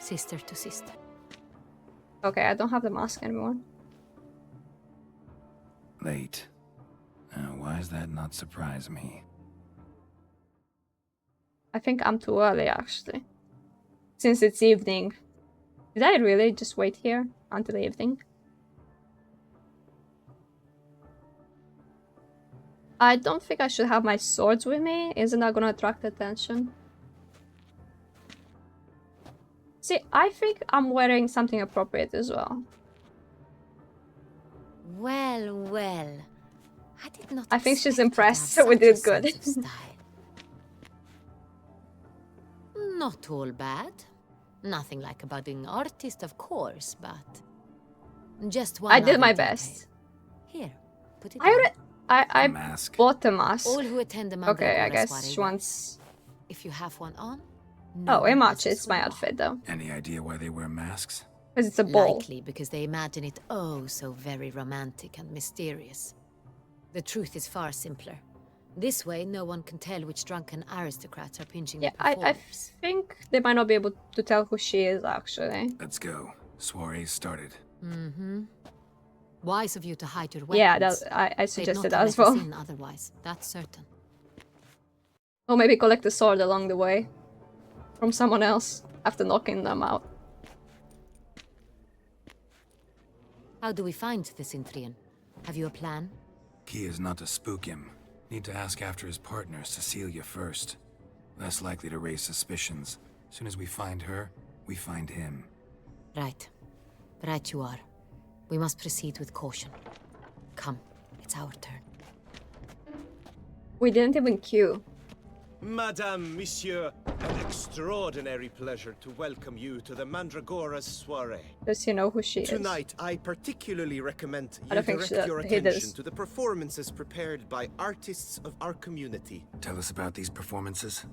sister to sister. Okay, I don't have the mask anymore. Late. Why does that not surprise me? I think I'm too early, actually. Since it's evening. Did I really just wait here until evening? I don't think I should have my swords with me. Isn't that gonna attract attention? See, I think I'm wearing something appropriate as well. Well, well. I did not. I think she's expect you to impressed, have so we such a did good. sense of style. Not all bad. Nothing like a budding artist, of course, but just one. I did other my detail. best. Here, put it I Mask. bought the mask. All who attend the Okay, I Mandragora guess soiree she wants... if you have one on. No Oh, it one matches my will. outfit though. Any idea why they wear masks? Because it's a ball. Likely because they imagine it oh so very romantic and mysterious. The truth is far simpler. This way, no one can tell which drunken aristocrats are pinching Yeah, the I performers. think they might not be able to tell who she is, actually. Let's go. Soiree started. Mm-hmm. Wise of you to hide your weapons. Yeah, I They'd suggested not that have as let us well. in otherwise, that's certain. Or maybe collect a sword along the way. From someone else, after knocking them out. How do we find the Cintrian? Have you a plan? Key is not to spook him. Need to ask after his partner, Cecilia, first. Less likely to raise suspicions. Soon as we find her, we find him. Right. Right you are. We must proceed with caution. Come, it's our turn. We didn't even queue. Madame, Monsieur, an extraordinary pleasure to welcome you to the Mandragora's soiree. Does he know who she is? Tonight, I particularly recommend I you don't think direct your he attention does. to the performances prepared by artists of our community. Tell us about these performances.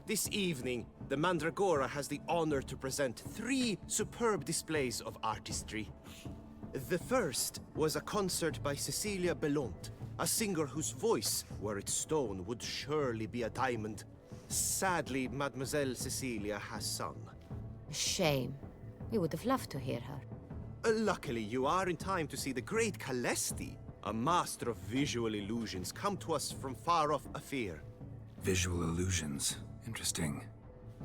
This evening, the Mandragora has the honor to present 3 superb displays of artistry. The first was a concert by Cecilia Belont, a singer whose voice, were it stone, would surely be a diamond. Sadly, Mademoiselle Cecilia has sung. Shame. We would have loved to hear her. Luckily, you are in time to see the great Calesti, a master of visual illusions, come to us from far off Afir. Visual illusions. Interesting.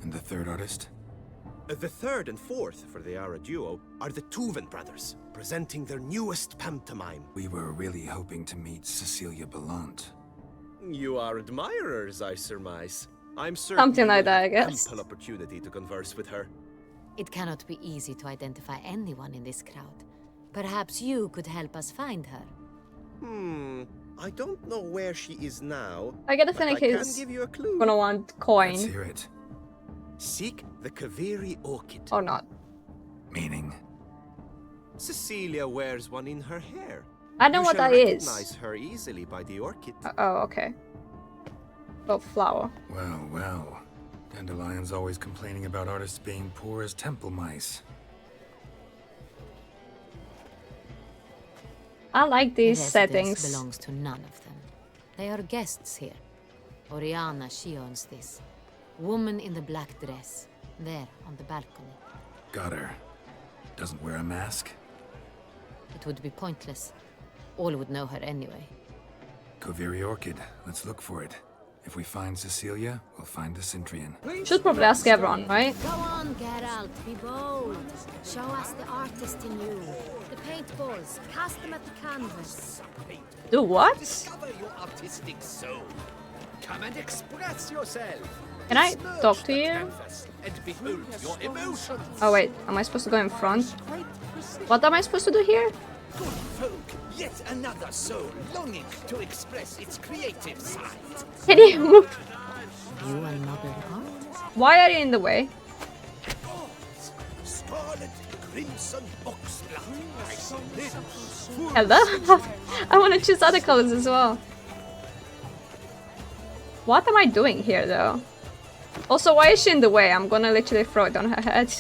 And the third artist? The third and fourth, for they are a duo, are the Tuven brothers, presenting their newest pantomime. We were really hoping to meet Cecilia Bellant. You are admirers, I surmise. I'm certain Something you like will that, I have guess. ample opportunity to converse with her. It cannot be easy to identify anyone in this crowd. Perhaps you could help us find her. I don't know where she is now. I get the but feeling I can he's give you a clue. gonna want Let's coin. hear it. Seek the Kaveri orchid. Or not. Meaning? Cecilia wears one in her hair. I know You what shall that is. recognize her easily by the orchid. Oh, okay. Oh, flower. Well, well. Dandelion's always complaining about artists being poor as temple mice. I like these Residence settings. belongs to none of them. They are guests here. Oriana, she owns this. Woman in the black dress. There, on the balcony. Got her. Doesn't wear a mask? It would be pointless. All would know her anyway. Kaveri Orchid. Let's look for it. If we find Cecilia, we'll find the Cintrian. Should probably ask everyone, right? Go on, Geralt, be bold. Show us the artist in you. The paintballs, cast them at the canvas. Do what? Discover your artistic soul. Come and express yourself. Can I Smirch talk to the you? canvas and behold your emotions. Oh wait, am I supposed to go in front? What am I supposed to do here? Good folk, yet another soul longing to express its creative side. Can you move? You another artist? Why are you in the way? Gods, scarlet, crimson, oxblood. Hello? I want to choose other colors as well. What am I doing here though? Also, why is she in the way? I'm gonna literally throw it on her head.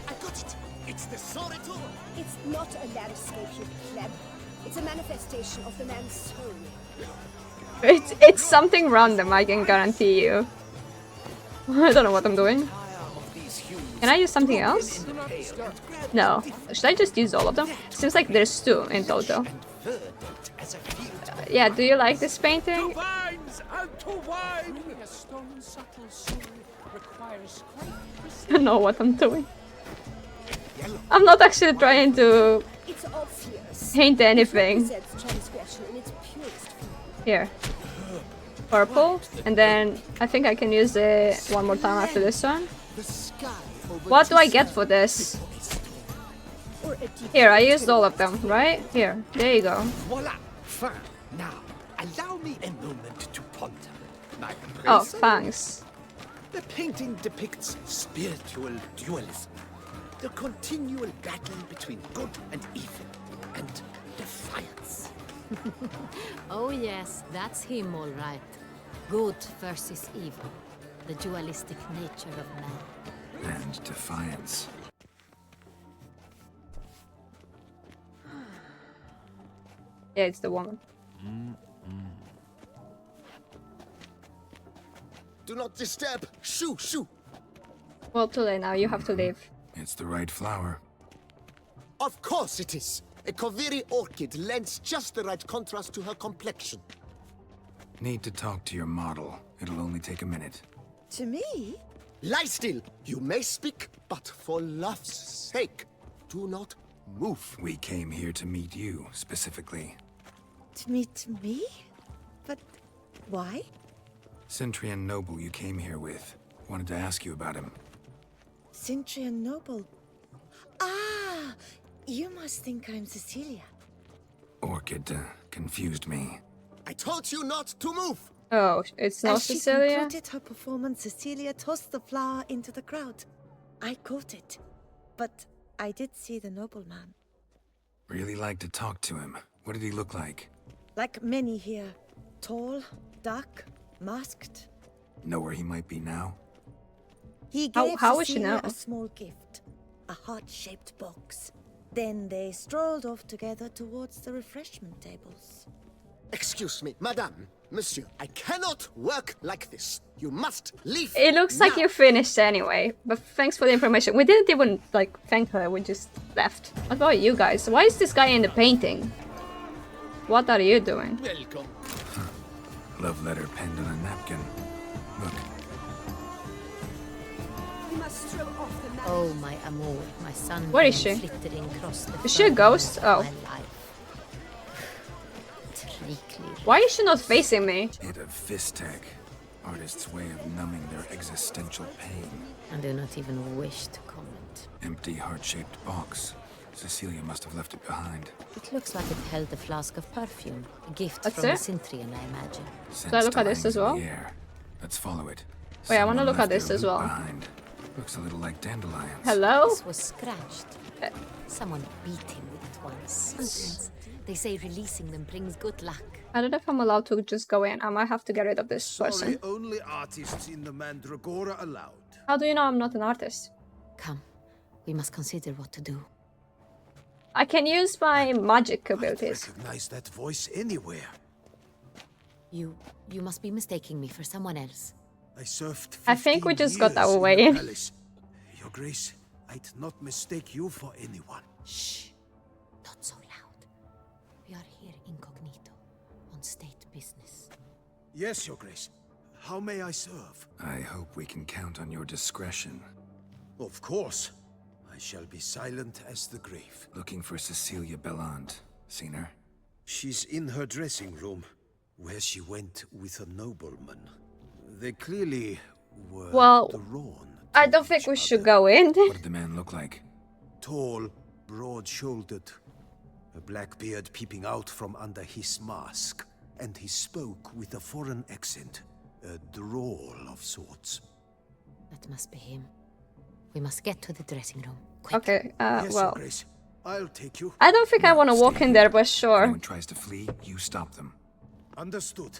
I got it. It's the Soritor. It's not a landscape, you pleb. It's a manifestation of the man's soul. It's something random, I can guarantee you. I don't know what I'm doing. Can I use something else? No. Should I just use all of them? Seems like there's 2 in total. Yeah, do you like this painting? I don't know what I'm doing. I'm not actually trying to It's obvious. paint anything. Represents transgression in its purest form. Here. Purple. And then I think I can use it one more time after this one. What do I get for this? Or a deep Here, I used all of them, right? Here. There you go. Voila! Fine. Now, allow me a moment to ponder. My Oh, appraisal? thanks. The painting depicts spiritual dualism. The continual battle between good and evil, and defiance. Oh yes, that's him all right. Good versus evil. The dualistic nature of man. And defiance. Yeah, it's the woman. Do not disturb! Shoo, shoo! Well, too late now. You have to leave. It's the right flower. Of course it is! A Koviri orchid lends just the right contrast to her complexion. Need to talk to your model. It'll only take a minute. To me? Lie still! You may speak, but for love's sake, do not move. We came here to meet you, specifically. To meet me? But why? Centrian noble you came here with. Wanted to ask you about him. Centrian noble. Ah! You must think I'm Cecilia. Orchid confused me. I told you not to move! Oh, it's not As she Cecilia? concluded her performance, Cecilia tossed the flower into the crowd. I caught it. But I did see the nobleman. Really like to talk to him. What did he look like? Like many here. Tall, dark, masked. Know where he might be now? He How- gave how would she Cecilia know? a small gift. A heart-shaped box. Then they strolled off together towards the refreshment tables. Excuse me, madame, monsieur, I cannot work like this. You must leave. It looks like now. you finished anyway, but thanks for the information. We didn't even, like, thank her, we just left. What about you guys? Why is this guy in the painting? What are you doing? Welcome. Love letter penned on a napkin. Look, We must throw off the mask. Oh my amour, my son. Where is she? Flittering across the Is she a firmament ghost? of Oh. my life. Treacly. Why is she not facing me? it a fistech. Artist's way of numbing their existential pain. I do not even wish to comment. Empty heart-shaped box. Cecilia must have left it behind. It looks like it held a flask of perfume. A gift That's from the it? Cintrian, I imagine. Scent I look at this still as hangs in well? the air. Let's follow it. Wait, I wanna Someone look at left their this as loot well. behind. Looks a little like dandelions. Hello? This was scratched. Uh, Someone beat him with it once. They say releasing them brings good luck. I don't know if I'm allowed to just go in. I might have to get rid of this person. Only artists in the Mandragora allowed. How do you know I'm not an artist? Come, we must consider what to do. I can use my magic I'd abilities. recognize that voice anywhere. You must be mistaking me for someone else. I served I think we 15 just got years our in way the in. palace. Your Grace, I'd not mistake you for anyone. Shh, not so loud. We are here incognito, on state business. Yes, Your Grace. How may I serve? I hope we can count on your discretion. Of course. I shall be silent as the grave. Looking for Cecilia Belland. Seen her? She's in her dressing room, where she went with a nobleman. They clearly were Well, drawn. I to don't think each we should other. go in. What did the man look like? Tall, broad-shouldered, a black beard peeping out from under his mask, and he spoke with a foreign accent, a drawl of sorts. That must be him. We must get to the dressing room. Quick. Okay, Yes, Your well. Grace. I'll take you. I don't think I want to walk stay in here. there, but If sure. anyone tries to flee, you stop them. Understood.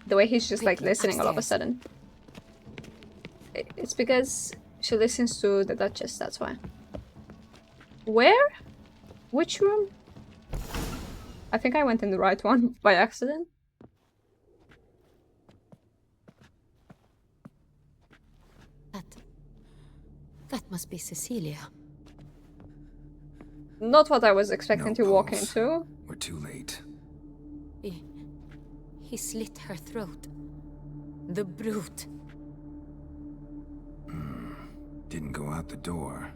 The way he's just like Quickly, listening all of a upstairs. sudden. It's because she listens to the Duchess, that's why. Where? Which room? I think I went in the right one by accident. That must be Cecilia. Not what I was expecting No to walk pulse. into. We're too late. He slit her throat. The brute. Didn't go out the door.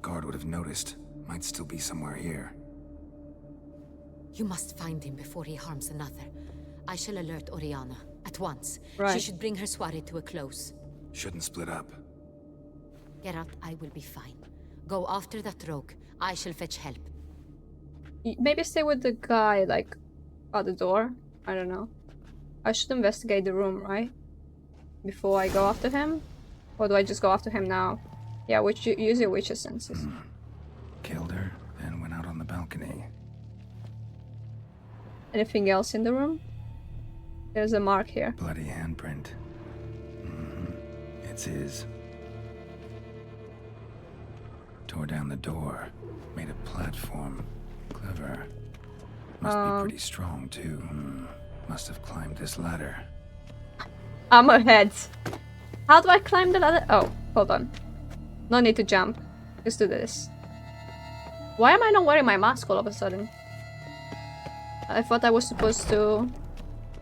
Guard would have noticed. Might still be somewhere here. You must find him before he harms another. I shall alert Oriana at once. She Right. should bring her soirée to a close. Shouldn't split up. Geralt, I will be fine. Go after that rogue. I shall fetch help. Maybe stay with the guy, like, at the door. I don't know. I should investigate the room, right? Before I go after him? Or do I just go after him now? Yeah, use your witch's senses. Killed her, then went out on the balcony. Anything else in the room? There's a mark here. Bloody handprint. It's his. Tore down the door. Made a platform. Clever. Must be pretty strong, too. Must have climbed this ladder. I'm ahead. How do I climb the ladder? Oh, hold on. No need to jump. Just do this. Why am I not wearing my mask all of a sudden? I thought I was supposed to...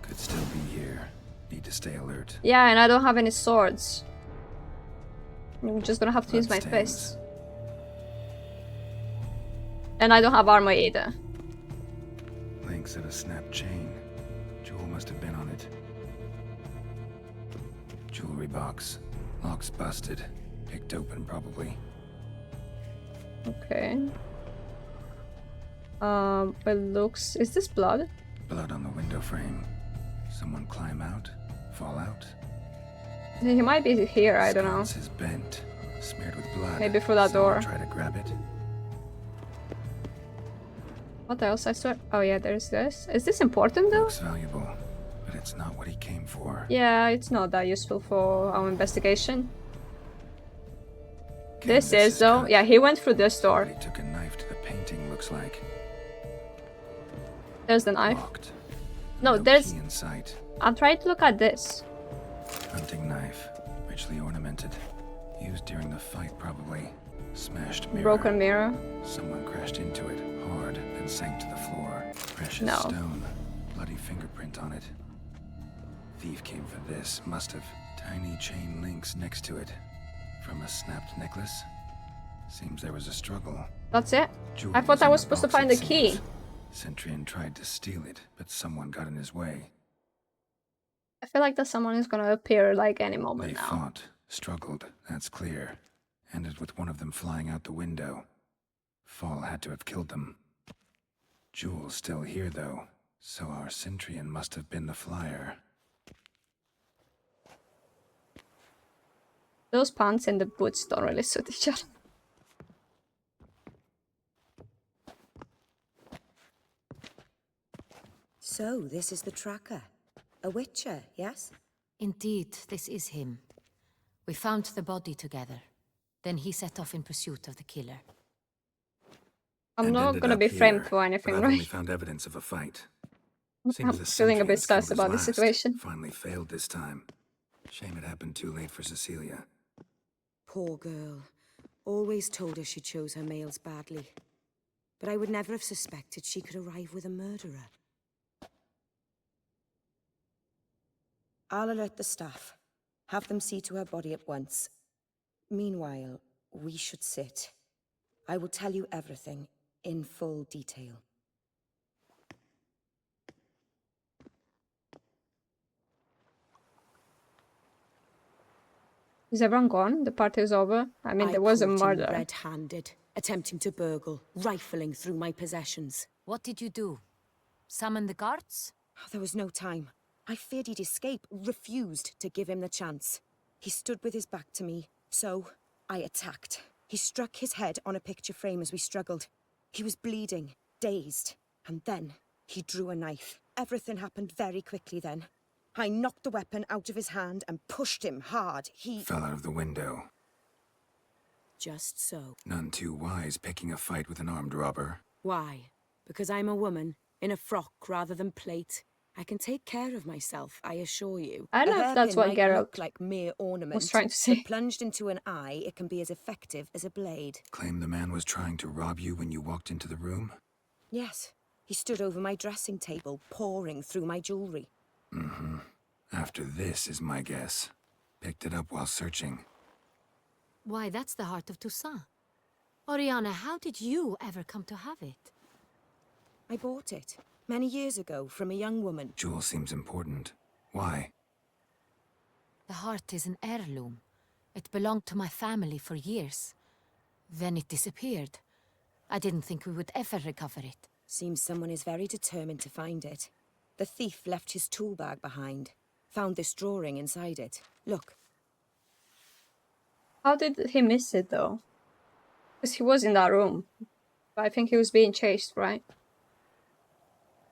Could still be here. Need to stay alert. Yeah, and I don't have any swords. I'm just gonna have to use my Bloodstains. fists. And I don't have armor either. Links of a snapped chain. Jewel must have been on it. Jewelry box. Lock's busted. Picked open, probably. Okay. It looks... Is this blood? Blood on the window frame. Someone climb out? Fall out? He might be here, I don't know. Sconce is bent. Smeared with blood. Maybe through that Someone door. Try to grab it. What else? I saw... Oh yeah, there's this. Is this important though? Looks valuable, but it's not what he came for. Yeah, it's not that useful for our investigation. Canvas This is though. cut. Yeah, he went through this door. He took a knife to the painting, looks like. There's the knife. Locked. No, there's... Key in sight. I'm trying to look at this. Hunting knife. Richly ornamented. Used during the fight, probably. Smashed mirror. Broken mirror. Someone crashed into it hard, then sank to the floor. Precious No. stone. Bloody fingerprint on it. Thief came for this. Must have. Tiny chain links next to it. From a snapped necklace. Seems there was a struggle. That's it? Jewel I thought I in was the supposed to box, find it the key. seems. Centurion tried to steal it, but someone got in his way. I feel like that someone is gonna appear like any moment They now. fought, struggled, that's clear. Ended with one of them flying out the window. Fall had to have killed them. Jewel's still here, though, so our Centurion must have been the flyer. Those pants and the boots don't really suit each other. So, this is the tracker. A witcher, yes? Indeed, this is him. We found the body together. Then he set off in pursuit of the killer. I'm And not ended gonna up be framed here, for anything, but I've only right? found evidence of a fight. I'm Seems the feeling a bit Centurion's stressed killed about the his last. situation. Finally failed this time. Shame it happened too late for Cecilia. Poor girl. Always told her she chose her males badly. But I would never have suspected she could arrive with a murderer. I'll alert the staff. Have them see to her body at once. Meanwhile, we should sit. I will tell you everything, in full detail. Is everyone gone? The party is over? I mean, there was a caught him murder. red-handed, attempting to burgle, rifling through my possessions. What did you do? Summon the guards? There was no time. I feared he'd escape, refused to give him the chance. He stood with his back to me, so I attacked. He struck his head on a picture frame as we struggled. He was bleeding, dazed, and then he drew a knife. Everything happened very quickly then. I knocked the weapon out of his hand and pushed him hard. He... Fell out of the window. Just so. None too wise picking a fight with an armed robber. Why? Because I'm a woman, in a frock rather than plate? I can take care of myself, I assure you. I don't know A if that's hairpin what might Geralt look like mere ornament, was trying to say. but plunged into an eye, it can be as effective as a blade. Claim the man was trying to rob you when you walked into the room? Yes, he stood over my dressing table, pouring through my jewelry. Mm-hmm. After this is my guess. Picked it up while searching. Why, that's the heart of Toussaint. Oriana, how did you ever come to have it? I bought it, many years ago, from a young woman. Jewel seems important. Why? The heart is an heirloom. It belonged to my family for years. Then it disappeared. I didn't think we would ever recover it. Seems someone is very determined to find it. The thief left his tool bag behind. Found this drawing inside it. Look. How did he miss it though? Because he was in that room. But I think he was being chased, right?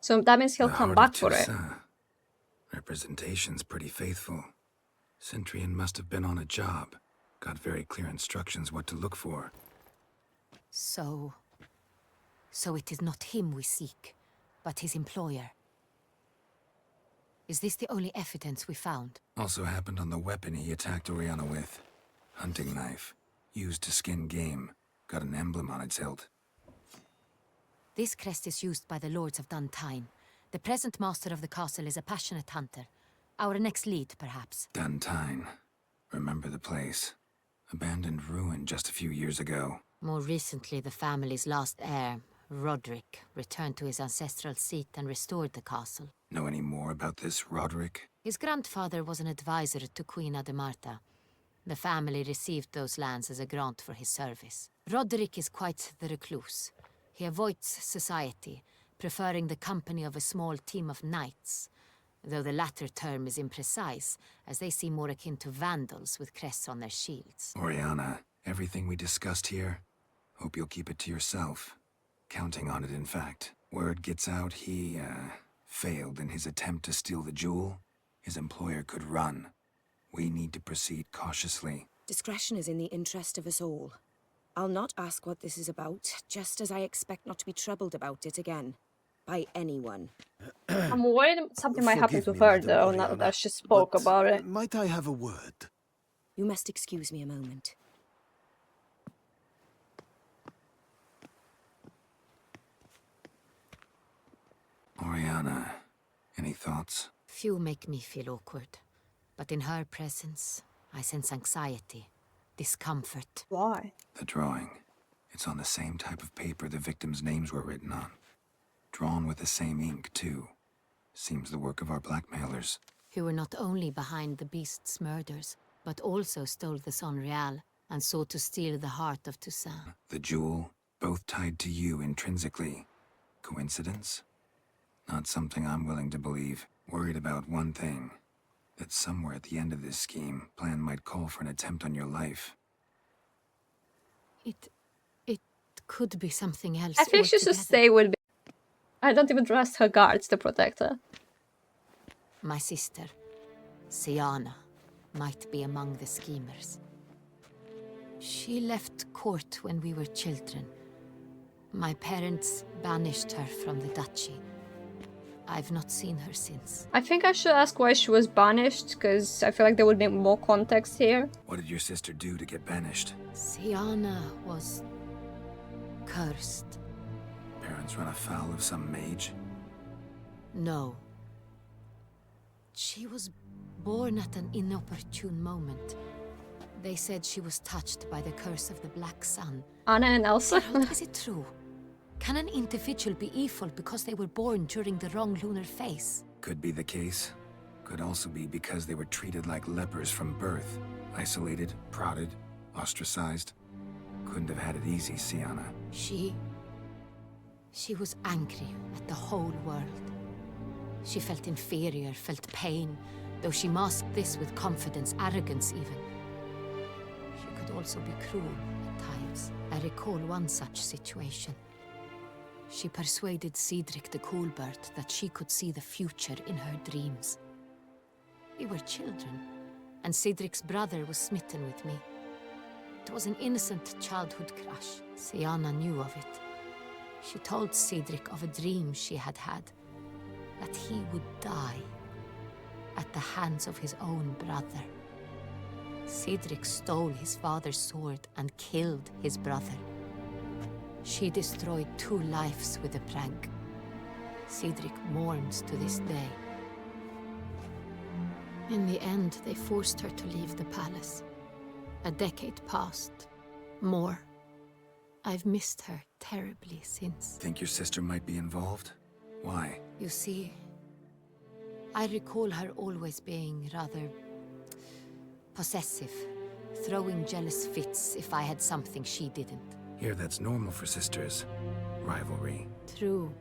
So that means he'll The come heart back of for it. Toussaint. Representation's pretty faithful. Centurion must have been on a job. Got very clear instructions what to look for. So it is not him we seek, but his employer. Is this the only evidence we found? Also happened on the weapon he attacked Oriana with. Hunting knife. Used to skin game. Got an emblem on its hilt. This crest is used by the lords of Duntine. The present master of the castle is a passionate hunter. Our next lead, perhaps. Duntine. Remember the place. Abandoned ruin just a few years ago. More recently, the family's last heir, Roderick, returned to his ancestral seat and restored the castle. Know any more about this Roderick? His grandfather was an advisor to Queen Ademarta. The family received those lands as a grant for his service. Roderick is quite the recluse. He avoids society, preferring the company of a small team of knights, though the latter term is imprecise, as they seem more akin to vandals with crests on their shields. Oriana, everything we discussed here, hope you'll keep it to yourself. Counting on it, in fact. Word gets out he, failed in his attempt to steal the jewel. His employer could run. We need to proceed cautiously. Discretion is in the interest of us all. I'll not ask what this is about, just as I expect not to be troubled about it again. By anyone. I'm worried something might happen Forgive to me, her Madam though, now Oriana, that she spoke but about it. Might I have a word? You must excuse me a moment. Oriana, any thoughts? Few make me feel awkward, but in her presence, I sense anxiety, discomfort. Why? The drawing. It's on the same type of paper the victims' names were written on. Drawn with the same ink, too. Seems the work of our blackmailers. Who were not only behind the beast's murders, but also stole the Son Real and sought to steal the heart of Toussaint. The jewel, both tied to you intrinsically. Coincidence? Not something I'm willing to believe. Worried about one thing. That somewhere at the end of this scheme, plan might call for an attempt on your life. It could be something else. I think she should altogether. stay with me. I don't even trust her guards to protect her. My sister, Siana, might be among the schemers. She left court when we were children. My parents banished her from the duchy. I've not seen her since. I think I should ask why she was banished, because I feel like there would be more context here. What did your sister do to get banished? Siana was cursed. Parents run afoul of some mage? No. She was born at an inopportune moment. They said she was touched by the curse of the Black Sun. Anna and Elsa? Geralt, is it true? Can an individual be evil because they were born during the wrong lunar phase? Could be the case. Could also be because they were treated like lepers from birth. Isolated, prodded, ostracized. Couldn't have had it easy, Siana. She was angry at the whole world. She felt inferior, felt pain, though she masked this with confidence, arrogance even. She could also be cruel at times. I recall one such situation. She persuaded Cedric the Coolbird that she could see the future in her dreams. We were children, and Cedric's brother was smitten with me. It was an innocent childhood crush. Siana knew of it. She told Cedric of a dream she had had. that he would die at the hands of his own brother. Cedric stole his father's sword and killed his brother. She destroyed 2 lives with a prank. Cedric mourns to this day. In the end, they forced her to leave the palace. A decade passed. More. I've missed her terribly since. Think your sister might be involved? Why? You see, I recall her always being rather possessive, throwing jealous fits if I had something she didn't. Here, that's normal for sisters. Rivalry. True.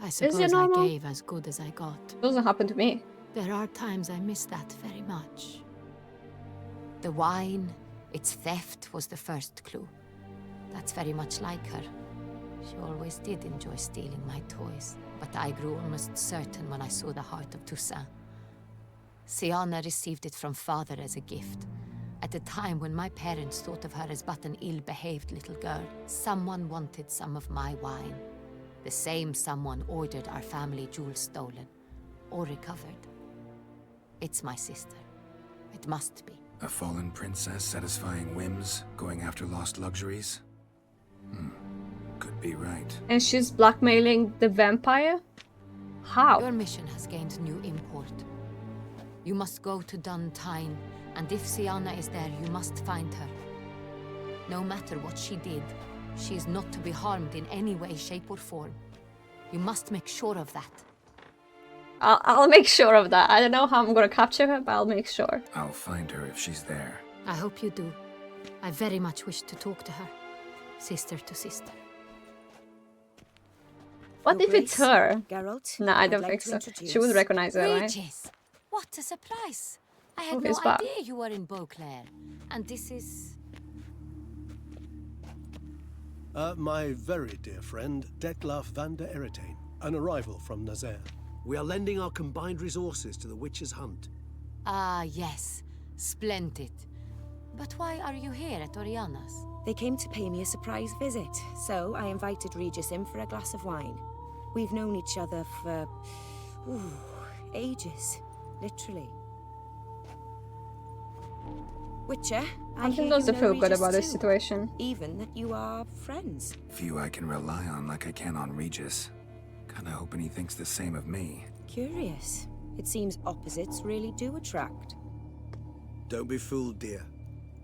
I it suppose I normal? gave as good as I got. Doesn't happen to me. There are times I miss that very much. The wine, its theft, was the first clue. That's very much like her. She always did enjoy stealing my toys, but I grew almost certain when I saw the heart of Toussaint. Siana received it from father as a gift. At a time when my parents thought of her as but an ill-behaved little girl, someone wanted some of my wine. The same someone ordered our family jewels stolen, or recovered. It's my sister. It must be. A fallen princess satisfying whims, going after lost luxuries? Could be right. And she's blackmailing the vampire? How? Your mission has gained new import. You must go to Duntine, and if Siana is there, you must find her. No matter what she did, she is not to be harmed in any way, shape, or form. You must make sure of that. I'll make sure of that. I don't know how I'm gonna capture her, but I'll make sure. I'll find her if she's there. I hope you do. I very much wish to talk to her. Sister to sister. What Your if it's Grace, her? Geralt, No, I I'd don't like think to so. introduce- She would recognize her, right? Regis! What a surprise! I had Oh, no he's back. idea you were in Beauclair. And this is... My very dear friend, Dettlaff Eretein, an arrival from Nazaire. We are lending our combined resources to the witch's hunt. Ah, yes. Splendid. But why are you here at Oriana's? They came to pay me a surprise visit, so I invited Regis in for a glass of wine. We've known each other for... ages. Literally. Witcher, I Anton hear you doesn't know feel good Regis about this too. situation. Even that you are friends. Few I can rely on like I can on Regis. Kinda hoping he thinks the same of me. Curious. It seems opposites really do attract. Don't be fooled, dear.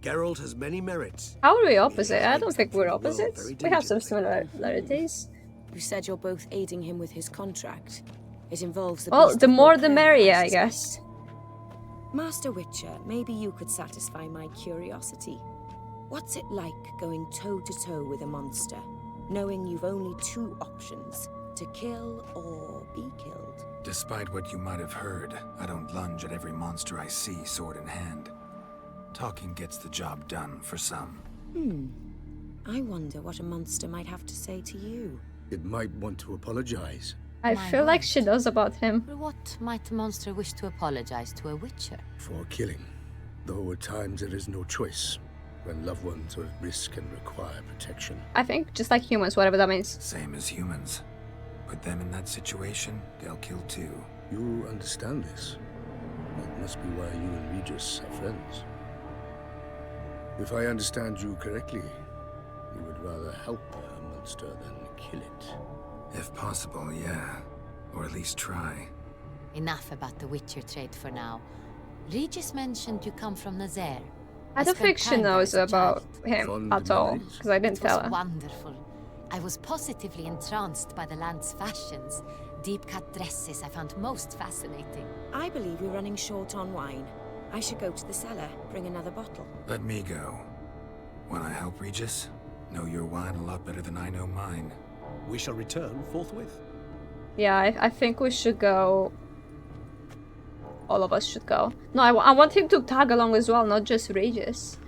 Geralt has many merits. How are we opposite? I don't Makes think them we're from the world opposites. very We have some diligently. similarities. You said you're both aiding him with his contract. It involves the Well, beast the of more the Beauclair, merrier, I suspect. guess. Master Witcher, maybe you could satisfy my curiosity. What's it like going toe-to-toe with a monster, knowing you've only 2 options, to kill or be killed? Despite what you might have heard, I don't lunge at every monster I see sword in hand. Talking gets the job done for some. I wonder what a monster might have to say to you. It might want to apologize. I My feel like word. she does about him. For what might a monster wish to apologize to a witcher? For killing. Though at times there is no choice. When loved ones are at risk and require protection. I think just like humans, whatever that means. Same as humans. Put them in that situation, they'll kill too. You understand this. That must be why you and Regis are friends. If I understand you correctly, you would rather help a monster than kill it. If possible, yeah. Or at least try. Enough about the witcher trade for now. Regis mentioned you come from Nazaire. I don't think she knows about him Fond at all, memories. because I didn't It tell was her. wonderful. I was positively entranced by the land's fashions. Deep-cut dresses I found most fascinating. I believe we're running short on wine. I should go to the cellar, bring another bottle. Let me go. Wanna help, Regis? Know your wine a lot better than I know mine. We shall return forthwith. Yeah, I think we should go. All of us should go. No, I want him to tag along as well, not just Regis.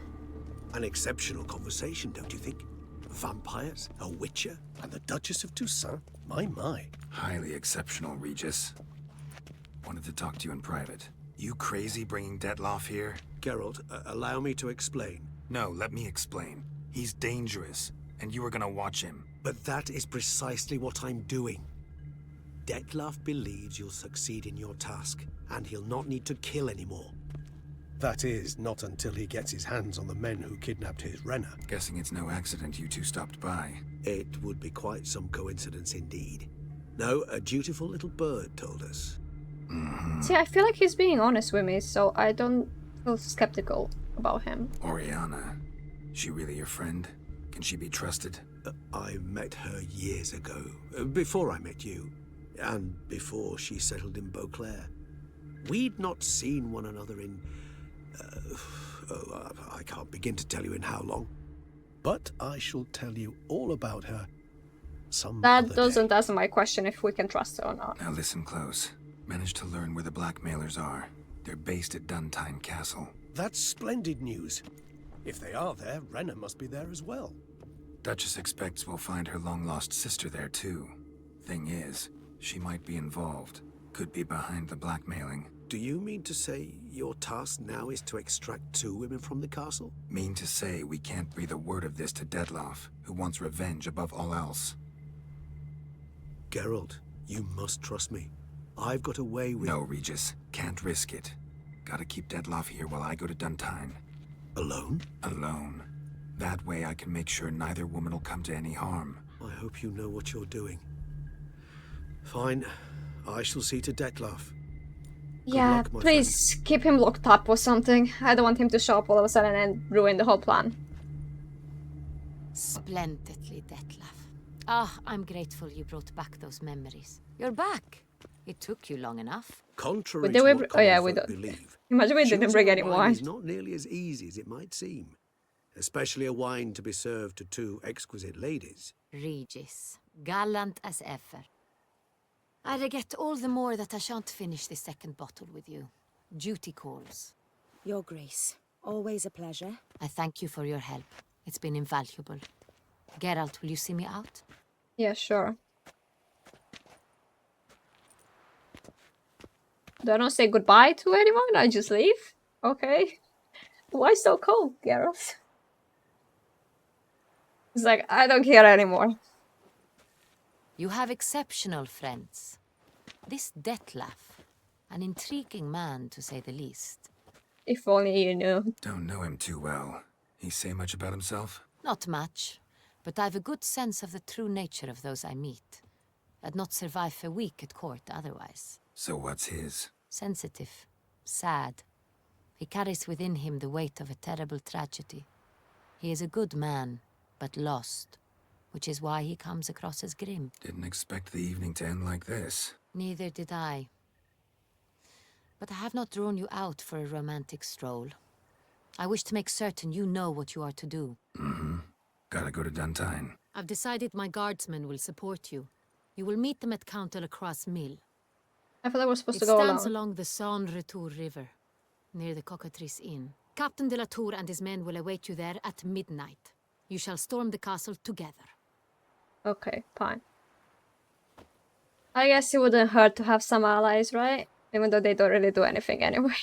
An exceptional conversation, don't you think? Vampires, a witcher, and the Duchess of Toussaint. My. Highly exceptional, Regis. Wanted to talk to you in private. You crazy bringing Dettlaff here? Geralt, allow me to explain. No, let me explain. He's dangerous, and you are gonna watch him. But that is precisely what I'm doing. Dettlaff believes you'll succeed in your task, and he'll not need to kill anymore. That is, not until he gets his hands on the men who kidnapped his Renner. Guessing it's no accident you two stopped by. It would be quite some coincidence indeed. No, a dutiful little bird told us. See, I feel like he's being honest with me, so I don't feel skeptical about him. Oriana. She really your friend? Can she be trusted? I met her years ago, before I met you, and before she settled in Beauclair. We'd not seen one another in... I can't begin to tell you in how long. But I shall tell you all about her some That other doesn't day. answer my question if we can trust her or not. Now listen close. Managed to learn where the blackmailers are. They're based at Duntine Castle. That's splendid news. If they are there, Renner must be there as well. Duchess expects we'll find her long-lost sister there too. Thing is, she might be involved. Could be behind the blackmailing. Do you mean to say your task now is to extract 2 women from the castle? Mean to say we can't breathe a word of this to Dettlaff, who wants revenge above all else. Geralt, you must trust me. I've got a way with... No, Regis. Can't risk it. Gotta keep Dettlaff here while I go to Duntine. Alone? Alone. That way I can make sure neither woman will come to any harm. I hope you know what you're doing. Fine. I shall see to Dettlaff. Yeah, luck, my please keep him locked up or something. I don't want him to show up all of a sudden and ruin the whole plan. Splendidly, Dettlaff. Ah, I'm grateful you brought back those memories. You're back. It took you long enough. Contrary But to they what were- oh common yeah, we folk don't- believe, Imagine we didn't choosing bring a any wine wine. is not nearly as easy as it might seem. Especially a wine to be served to 2 exquisite ladies. Regis, gallant as ever. I regret all the more that I shan't finish the second bottle with you. Duty calls. Your Grace, always a pleasure. I thank you for your help. It's been invaluable. Geralt, will you see me out? Yeah, sure. Do I not say goodbye to anyone? I just leave? Okay. Why so cold, Geralt? It's like, I don't care anymore. You have exceptional friends. This Dettlaff, an intriguing man to say the least. If only you knew. Don't know him too well. He say much about himself? Not much, but I've a good sense of the true nature of those I meet. I'd not survive a week at court otherwise. So what's his? Sensitive, sad. He carries within him the weight of a terrible tragedy. He is a good man, but lost, which is why he comes across as grim. Didn't expect the evening to end like this. Neither did I. But I have not drawn you out for a romantic stroll. I wish to make certain you know what you are to do. Gotta go to Duntine. I've decided my guardsmen will support you. You will meet them at Count Delacroix' mill. I thought I was supposed It to go stands alone. along the Saône-Retour River, near the Cockatrice Inn. Captain de la Tour and his men will await you there at midnight. You shall storm the castle together. Okay, fine. I guess it wouldn't hurt to have some allies, right? Even though they don't really do anything anyway.